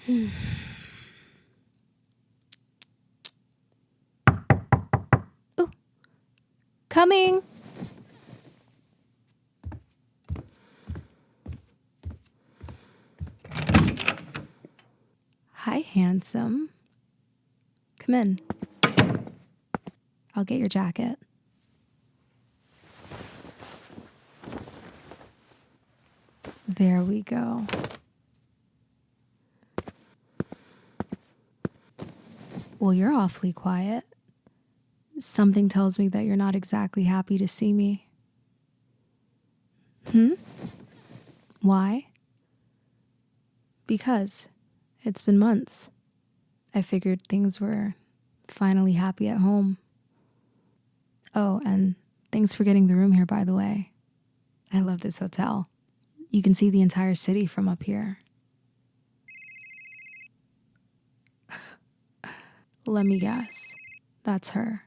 Ooh, coming. Hi, handsome. Come in. I'll get your jacket. There we go. Well, you're awfully quiet. Something tells me that you're not exactly happy to see me. Why? Because it's been months. I figured things were finally happy at home. Oh, and thanks for getting the room here, by the way. I love this hotel. You can see the entire city from up here. Let me guess. That's her.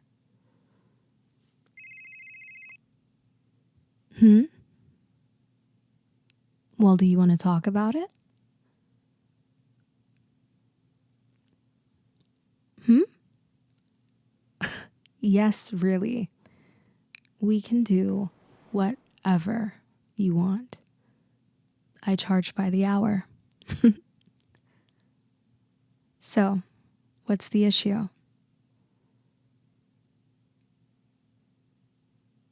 Well, do you want to talk about it? Yes, really. We can do whatever you want. I charge by the hour. So, what's the issue?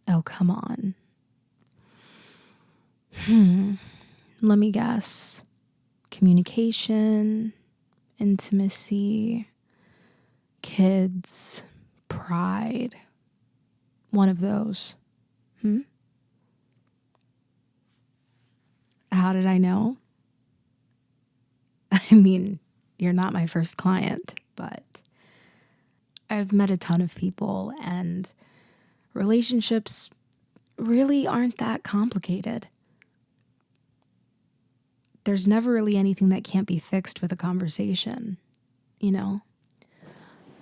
Oh, come on. Let me guess. Communication, intimacy, kids, pride. One of those. How did I know? I mean, you're not my first client, but I've met a ton of people, and relationships really aren't that complicated. There's never really anything that can't be fixed with a conversation, you know?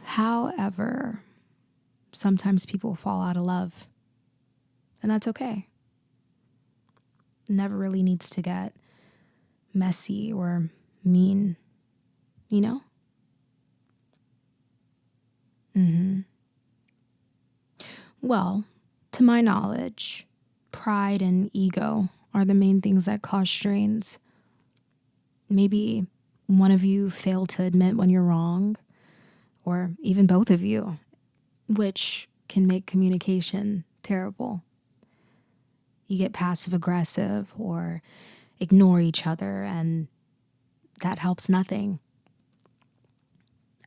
However, sometimes people fall out of love, and that's okay. Never really needs to get messy or mean, you know? Well, to my knowledge, pride and ego are the main things that cause strains. Maybe one of you failed to admit when you're wrong, or even both of you, which can make communication terrible. You get passive aggressive or ignore each other, and that helps nothing.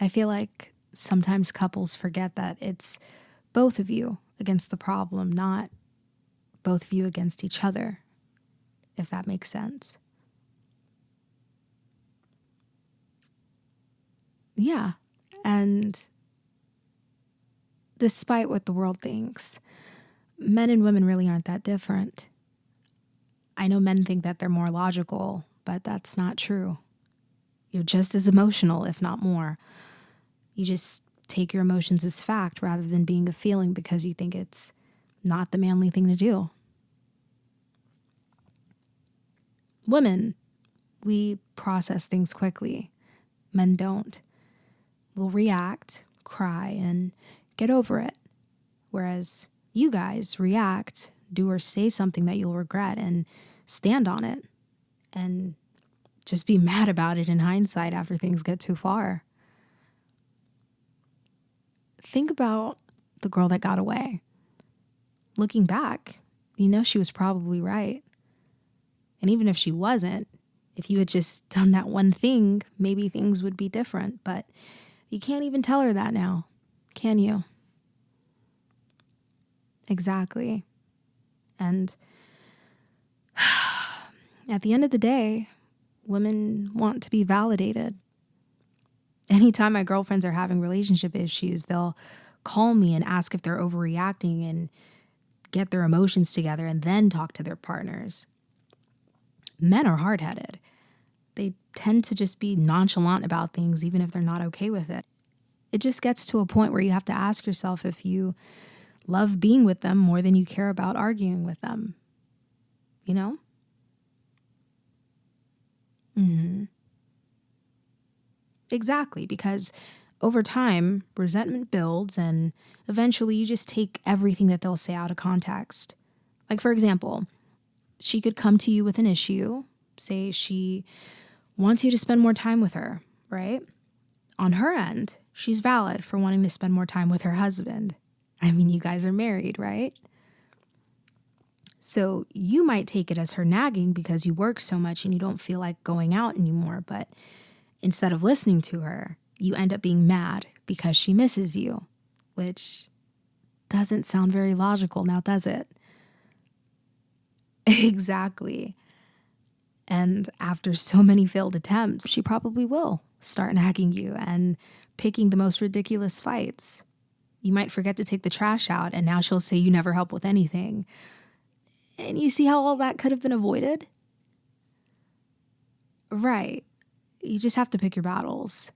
I feel like sometimes couples forget that it's both of you against the problem, not both of you against each other, if that makes sense. Yeah, and despite what the world thinks, men and women really aren't that different. I know men think that they're more logical, but that's not true. You're just as emotional, if not more. You just take your emotions as fact rather than being a feeling because you think it's not the manly thing to do. Women, we process things quickly. Men don't. We'll react, cry, and get over it. Whereas you guys react, do or say something that you'll regret and stand on it and just be mad about it in hindsight after things get too far. Think about the girl that got away. Looking back, you know she was probably right. And even if she wasn't, if you had just done that one thing, maybe things would be different. But you can't even tell her that now, can you? Exactly. And at the end of the day, women want to be validated. Anytime my girlfriends are having relationship issues, they'll call me and ask if they're overreacting and get their emotions together and then talk to their partners. Men are hard-headed. They tend to just be nonchalant about things even if they're not okay with it. It just gets to a point where you have to ask yourself if you love being with them more than you care about arguing with them. You know? Exactly, because over time, resentment builds and eventually you just take everything that they'll say out of context. Like, for example, she could come to you with an issue, say she wants you to spend more time with her, right? On her end, she's valid for wanting to spend more time with her husband. I mean, you guys are married, right? So you might take it as her nagging because you work so much and you don't feel like going out anymore. But instead of listening to her, you end up being mad because she misses you, which doesn't sound very logical now, does it? Exactly. And after so many failed attempts, she probably will start nagging you and picking the most ridiculous fights. You might forget to take the trash out, and now she'll say you never help with anything. And you see how all that could have been avoided? Right. You just have to pick your battles.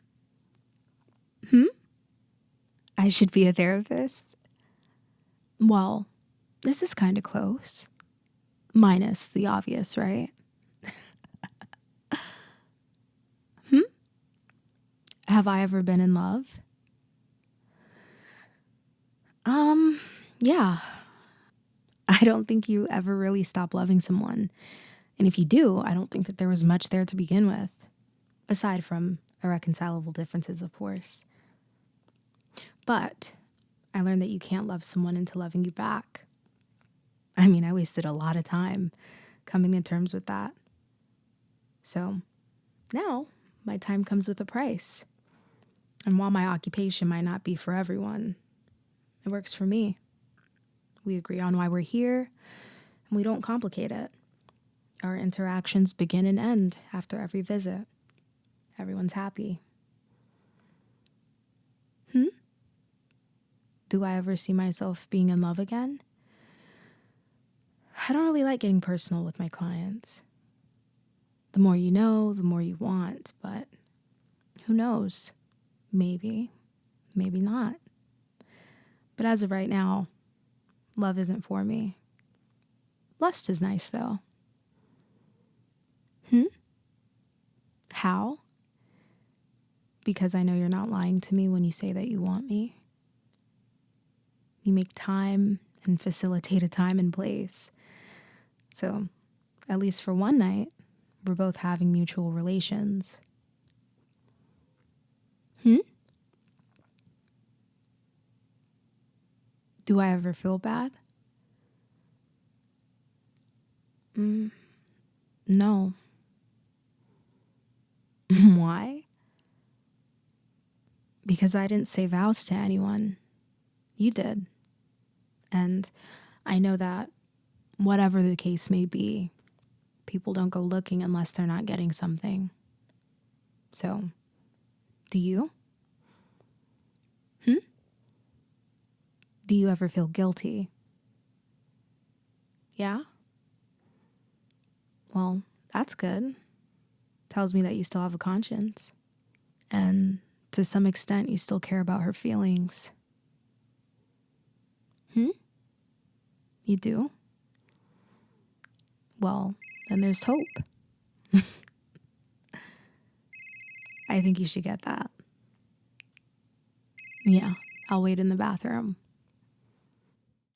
I should be a therapist? Well, this is kind of close. Minus the obvious, right? Have I ever been in love? Yeah. I don't think you ever really stop loving someone. And if you do, I don't think that there was much there to begin with. Aside from irreconcilable differences, of course. But I learned that you can't love someone into loving you back. I mean, I wasted a lot of time coming to terms with that. So now my time comes with a price. And while my occupation might not be for everyone, it works for me. We agree on why we're here, and we don't complicate it. Our interactions begin and end after every visit. Everyone's happy. Do I ever see myself being in love again? I don't really like getting personal with my clients. The more you know, the more you want, but who knows? Maybe, maybe not. But as of right now, love isn't for me. Lust is nice, though. How? Because I know you're not lying to me when you say that you want me. You make time and facilitate a time and place. So, at least for one night, we're both having mutual relations. Do I ever feel bad? No. Why? Because I didn't say vows to anyone. You did. And I know that whatever the case may be, people don't go looking unless they're not getting something. So, do you? Do you ever feel guilty? Yeah? Well, that's good. Tells me that you still have a conscience. And to some extent, you still care about her feelings. You do? Well, then there's hope. I think you should get that. Yeah, I'll wait in the bathroom.